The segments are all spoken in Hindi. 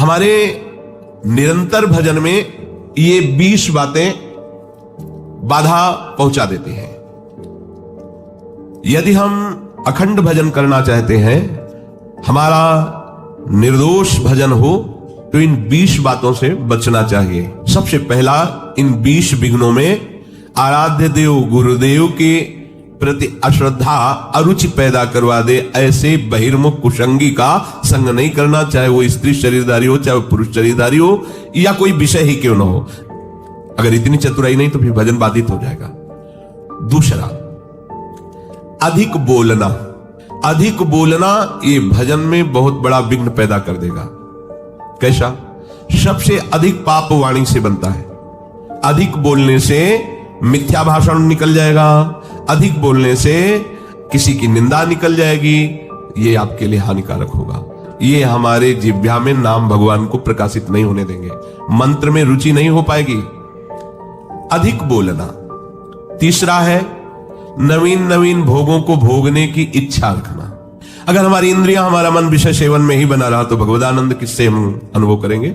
हमारे निरंतर भजन में ये 20 बातें बाधा पहुंचा देती हैं। यदि हम अखंड भजन करना चाहते हैं, हमारा निर्दोष भजन हो, तो इन 20 बातों से बचना चाहिए। सबसे पहला, इन 20 विघ्नों में आराध्य देव गुरुदेव के प्रति अश्रद्धा, अरुचि पैदा करवा दे ऐसे बहिर्मुख कुसंगी का संग नहीं करना, चाहे वो स्त्री शरीरधारी हो, चाहे वो पुरुष शरीरधारी हो, या कोई विषय ही क्यों ना हो। अगर इतनी चतुराई नहीं तो फिर भजन बाधित हो जाएगा। दूसरा, अधिक बोलना। अधिक बोलना ये भजन में बहुत बड़ा विघ्न पैदा कर देगा। कैसा? सबसे अधिक पाप वाणी से बनता है। अधिक बोलने से मिथ्या भाषण निकल जाएगा, अधिक बोलने से किसी की निंदा निकल जाएगी, ये आपके लिए हानिकारक होगा। ये हमारे जिह्वा में नाम भगवान को प्रकाशित नहीं होने देंगे, मंत्र में रुचि नहीं हो पाएगी। अधिक बोलना। तीसरा है नवीन नवीन भोगों को भोगने की इच्छा रखना। अगर हमारी इंद्रियां, हमारा मन विषय सेवन में ही बना रहा तो भगवदानंद किससे हम अनुभव करेंगे?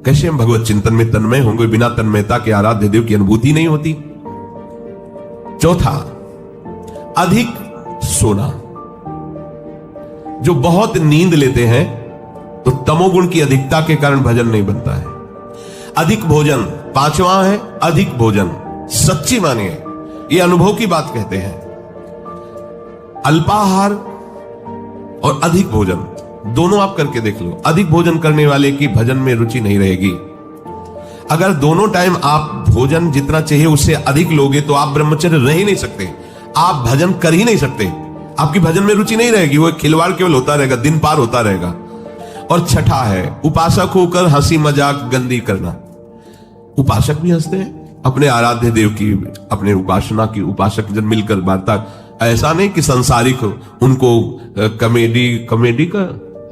कैसे हम भगवत चिंतन में तन्मय होंगे? बिना तन्मयता के आराध्य देव की अनुभूति नहीं होती। चौथा, अधिक सोना। जो बहुत नींद लेते हैं तो तमोगुण की अधिकता के कारण भजन नहीं बनता है। अधिक भोजन। पांचवा है अधिक भोजन। सच्ची मानिए, ये अनुभव की बात कहते हैं। अल्पाहार और अधिक भोजन दोनों आप करके देख लो। अधिक भोजन करने वाले की भजन में रुचि नहीं रहेगी। अगर दोनों टाइम आप भोजन जितना चाहिए उससे अधिक लोगे तो आप ब्रह्मचर्य रह ही नहीं सकते, आप भजन कर ही नहीं सकते, आपकी भजन में रुचि नहीं रहेगी। वो खिलवाड़ केवल होता रहेगा, दिन पार होता रहेगा। और छठा है उपासक होकर हंसी मजाक गंदी करना। उपासक भी हंसते हैं अपने आराध्य देव की, अपने उपासना की। उपासक जन मिलकर वार्ता, ऐसा नहीं कि संसारिक उनको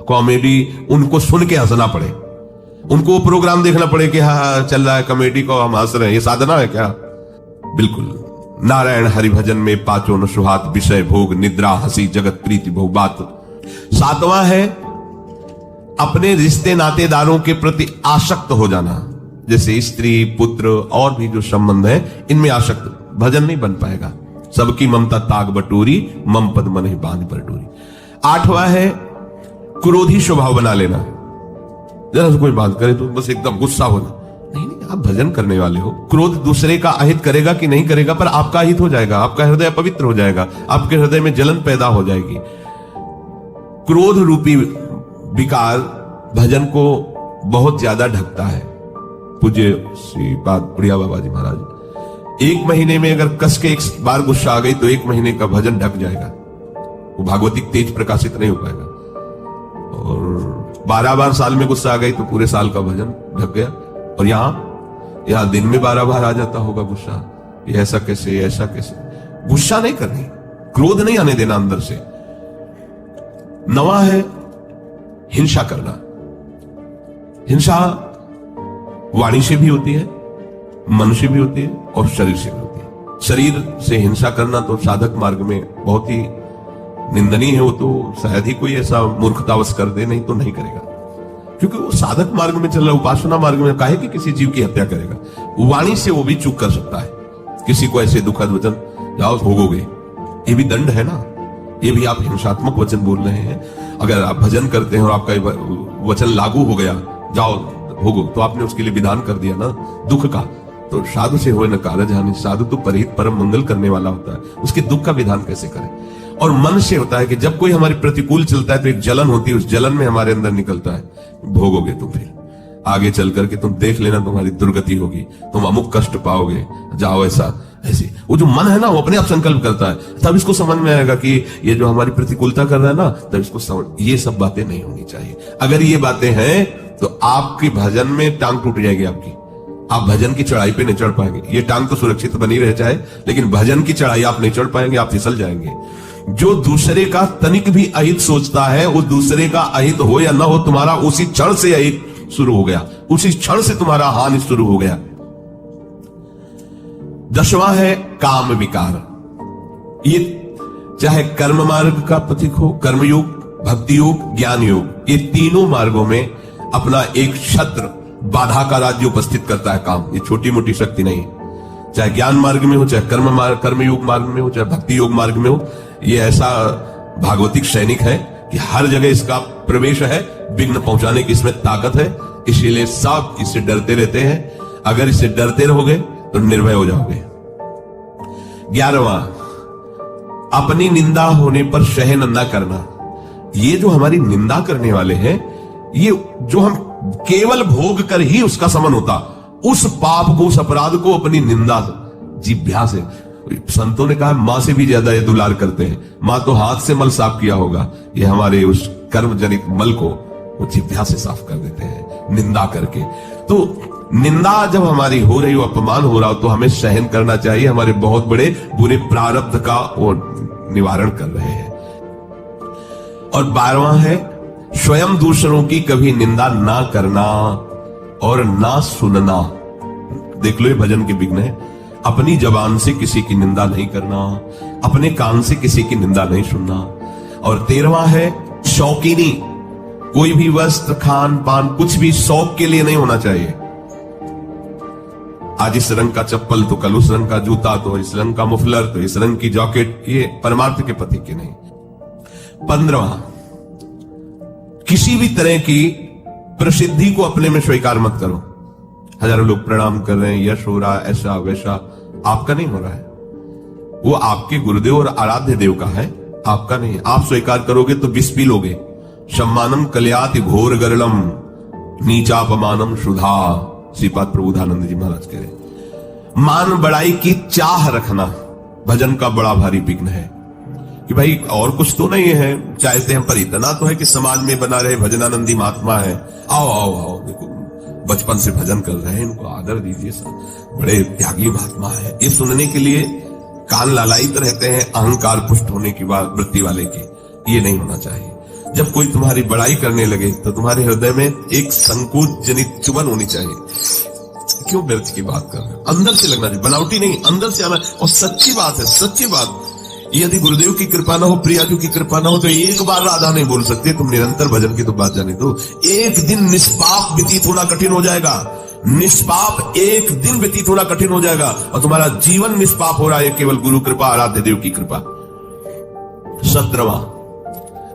कॉमेडी उनको सुन के हंसना पड़े, उनको वो प्रोग्राम देखना पड़े कि हाँ चल रहा है कॉमेडी को हम हंस रहे हैं, ये साधना है क्या? बिल्कुल। नारायण हरि भजन में पांचों न सुहात, विषय भोग निद्रा हंसी जगत प्रीति भोग बात। सातवां है अपने रिश्ते नातेदारों के प्रति आसक्त हो जाना, जैसे स्त्री पुत्र और भी जो संबंध है इनमें आसक्त। भजन नहीं बन पाएगा। सबकी ममता ताग बटोरी, मम पद मन ही बांध पर डोरी। आठवां है क्रोधी स्वभाव बना लेना। जरा से कोई बात करे तो बस एकदम गुस्सा होना। नहीं नहीं, आप भजन करने वाले हो। क्रोध दूसरे का अहित करेगा कि नहीं करेगा, पर आपका हित हो जाएगा, आपका हृदय पवित्र हो जाएगा, आपके हृदय में जलन पैदा हो जाएगी। क्रोध रूपी विकार भजन को बहुत ज्यादा ढकता है। पूज्य श्री बात बुढ़िया बाबा जी महाराज, 1 महीने में अगर कस के एक बार गुस्सा आ गई तो 1 महीने का भजन ढक जाएगा, वो भागवतिक तेज प्रकाशित नहीं हो पाएगा। और 12 बार साल में गुस्सा आ गई तो पूरे साल का भजन ढक गया। और यहां दिन में 12 बार आ जाता होगा गुस्सा। ये ऐसा कैसे, ऐसा कैसे? गुस्सा नहीं करनी, क्रोध नहीं आने देना अंदर से। 9वां है हिंसा करना। हिंसा वाणी से भी होती है, मन से भी होती है और शरीर से भी होती है। शरीर से हिंसा करना तो साधक मार्ग में बहुत ही निंदनीय है। वो तो शायद ही कोई ऐसा मूर्खतावश कर दे, नहीं तो नहीं करेगा, क्योंकि वो साधक मार्ग में चल रहा है। उपासना मार्ग में काहे कि किसी जीव की हत्या करेगा। वाणी से वो भी चूक कर सकता है। किसी को ऐसे दुखद वचन, जाओ भोगोगे, ये भी दंड है ना, ये भी आप हिंसात्मक वचन बोल रहे हैं। अगर आप भजन करते हैं और आपका वचन लागू हो गया, जाओ भोगो, तो आपने उसके लिए विधान कर दिया ना दुख का। तो साधु से होए न कारज हानि। साधु तो परहित परम मंगल करने वाला होता है, उसके दुख का विधान कैसे करें? और मन से होता है कि जब कोई हमारी प्रतिकूल चलता है तो एक जलन होती है, उस जलन में हमारे अंदर निकलता है, भोगोगे तुम, फिर आगे चल करके तुम देख लेना तुम्हारी दुर्गति होगी, तुम अमुक कष्ट पाओगे, जाओ ऐसा ऐसे। वो जो मन है ना वो अपने आप संकल्प करता है, तब इसको समझ में आएगा कि ये जो हमारी प्रतिकूलता कर रहा है ना, तब इसको समझ। ये सब बातें नहीं होनी चाहिए। अगर ये बातें हैं तो आपकी भजन में टांग टूट जाएगी आपकी, आप भजन की चढ़ाई पे नहीं चढ़ पाएंगे। ये टांग तो सुरक्षित बनी रह जाए, लेकिन भजन की चढ़ाई आप नहीं चढ़ पाएंगे, आप फिसल जाएंगे। जो दूसरे का तनिक भी अहित सोचता है, वो दूसरे का अहित हो या ना हो, तुम्हारा उसी क्षण से अहित शुरू हो गया, उसी क्षण से तुम्हारा हानि शुरू हो गया। 10वां है काम विकार। ये चाहे कर्म मार्ग का प्रतीक हो, कर्मयोग, भक्ति योग, ज्ञान योग, ये तीनों मार्गों में अपना एक छत्र बाधा का राज्य उपस्थित करता है काम। ये छोटी मोटी शक्ति नहीं, चाहे ज्ञान मार्ग में हो, चाहे कर्मयोग मार्ग में हो, चाहे भक्ति योग मार्ग में हो। ये ऐसा भागवतिक सैनिक है कि हर जगह इसका प्रवेश है, विघ्न पहुंचाने की इसमें ताकत है। इसीलिए सब इससे डरते रहते हैं। अगर इससे डरते रहोगे तो निर्भय हो जाओगे। 11वां, अपनी निंदा होने पर सहन न करना। ये जो हमारी निंदा करने वाले हैं, ये जो हम केवल भोग कर ही उसका समन होता, उस पाप को, उस अपराध को अपनी निंदा जिह्वा से, संतों ने कहा मां से भी ज्यादा ये दुलार करते हैं। मां तो हाथ से मल साफ किया होगा, ये हमारे उस कर्म जनित मल को वो जिह्वा से साफ कर देते हैं निंदा करके। तो निंदा जब हमारी हो रही हो, अपमान हो रहा हो, तो हमें सहन करना चाहिए। हमारे बहुत बड़े बुरे प्रारब्ध का वो निवारण कर रहे हैं। और 12वां है, स्वयं दूसरों की कभी निंदा ना करना और ना सुनना। देख लो, ये भजन के विघ्न है। अपनी जबान से किसी की निंदा नहीं करना, अपने कान से किसी की निंदा नहीं सुनना। और 13वां है, शौकीनी। कोई भी वस्त्र, खान पान, कुछ भी शौक के लिए नहीं होना चाहिए। आज इस रंग का चप्पल तो कल उस रंग का जूता, तो इस रंग का मुफलर तो इस रंग की जैकेट, ये परमार्थ के पति के नहीं। 15वां, किसी भी तरह की प्रसिद्धि को अपने में स्वीकार मत करो। हजारों लोग प्रणाम कर रहे हैं, यश हो रहा, ऐसा वैसा, आपका नहीं हो रहा है। वो आपके गुरुदेव और आराध्य देव का है, आपका नहीं। आप स्वीकार करोगे तो विष पी लोगे। सम्मानम कल्याति घोर गरलम नीचापमानम सुधा। श्रीपाद प्रबोधानंद जी महाराज कह रहे, मान बड़ाई की चाह रखना भजन का बड़ा भारी विघ्न है। कि भाई और कुछ तो नहीं है, चाहते हैं पर इतना तो है कि समाज में बना रहे, भजनानंदी महात्मा है, आओ आओ आओ, देखो बचपन से भजन कर रहे हैं, इनको आदर दीजिए, बड़े त्यागी महात्मा है। ये सुनने के लिए कान लालायित रहते हैं अहंकार पुष्ट होने की बात वृत्ति वाले की। ये नहीं होना चाहिए। जब कोई तुम्हारी बड़ाई करने लगे तो तुम्हारे हृदय में एक संकोच जनित चुभन होनी चाहिए। क्यों व्यर्थ की बात कर रहे हो? अंदर से लगना चाहिए, बनावटी नहीं, अंदर से आना। और सच्ची बात है, सच्ची बात। यदि गुरुदेव की कृपा ना हो, प्रियाजू की कृपा ना हो, तो एक बार राधा नहीं बोल सकते। तुम निरंतर भजन की तो बात जाने दो। एक दिन निष्पाप व्यतीत होना कठिन हो जाएगा। निष्पाप एक दिन व्यतीत होना कठिन हो जाएगा, और तुम्हारा जीवन निष्पाप हो रहा है केवल गुरु कृपा, आराध्य देव की कृपा। 17वां,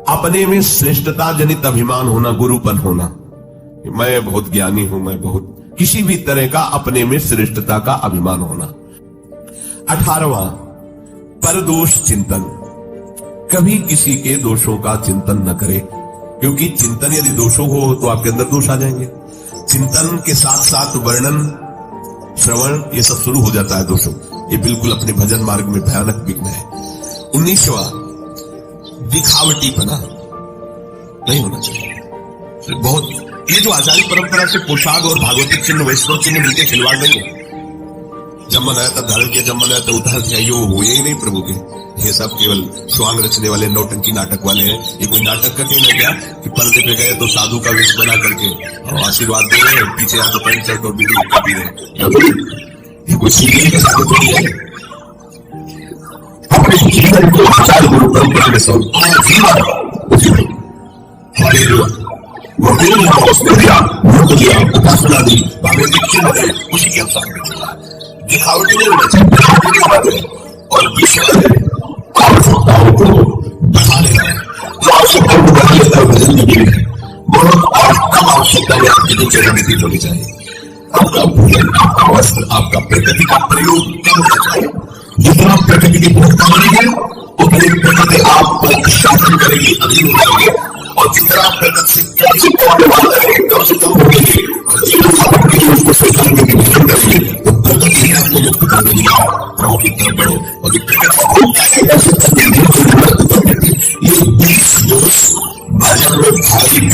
अपने में श्रेष्ठता जनित अभिमान होना, गुरुपन होना। मैं बहुत ज्ञानी हूं, मैं बहुत, किसी भी तरह का अपने में श्रेष्ठता का अभिमान होना। 18वां, परदोष चिंतन। कभी किसी के दोषों का चिंतन न करे, क्योंकि चिंतन यदि दोषों हो तो आपके अंदर दोष आ जाएंगे। चिंतन के साथ साथ वर्णन, श्रवण, ये सब शुरू हो जाता है दोषों। ये बिल्कुल अपने भजन मार्ग में भयानक विघ्न है। 19वां, दिखावटीपना नहीं होना चाहिए। बहुत ये जो आचार्य परंपरा से पोशाक और भागवतिक चिन्ह, वैष्णव चिन्ह मिलकर खिलवाड़ नहीं है। जब मन आया तब धारण किया, जब मन आया तब उतार किया, ये हो ही नहीं प्रभु के। ये सब केवल स्वांग रचने वाले नौटंकी नाटक वाले हैं। ये कोई नाटक का नहीं है क्या कि पर्दे पे गए तो साधु का वेश बना करके और आशीर्वाद दे रहे हैं, पीछे आकर पैंट शर्ट और बीड़ी पी रहे। ये कोई सीरियल के साथ थोड़ी है। अपने जीवन को आचार्य गुरु परंपरा में सब उपासना दी, भागवतिक चिन्ह दी, उसी के अनुसार में चला। दिखावटी नहीं होना चाहिए। और आवश्यकताओं को बढ़ा लेना है, आवश्यकताओं को बढ़ा लेना भजन के लिए बहुत और कम आवश्यकता में आपकी दिनचर्या व्यतीत होनी चाहिए। आपका भोजन, आपका वस्त्र, आपका प्रकृति का प्रयोग कम होना चाहिए। जितना प्रकृति की भोक्ता बनेंगे उतनी प्रकृति आप पर शासन करेगी, अधीन हो जाएंगे। और जितना प्रकृति से कम से कम होगी और जीवन साधन के लिए उसको स्वीकारने की भजन करेंगे तो प्रकृति आपको मुक्त कर देगी। प्रभु की तरफ बढ़ो और जो प्रकृति ये 20 दोष भजन में भारी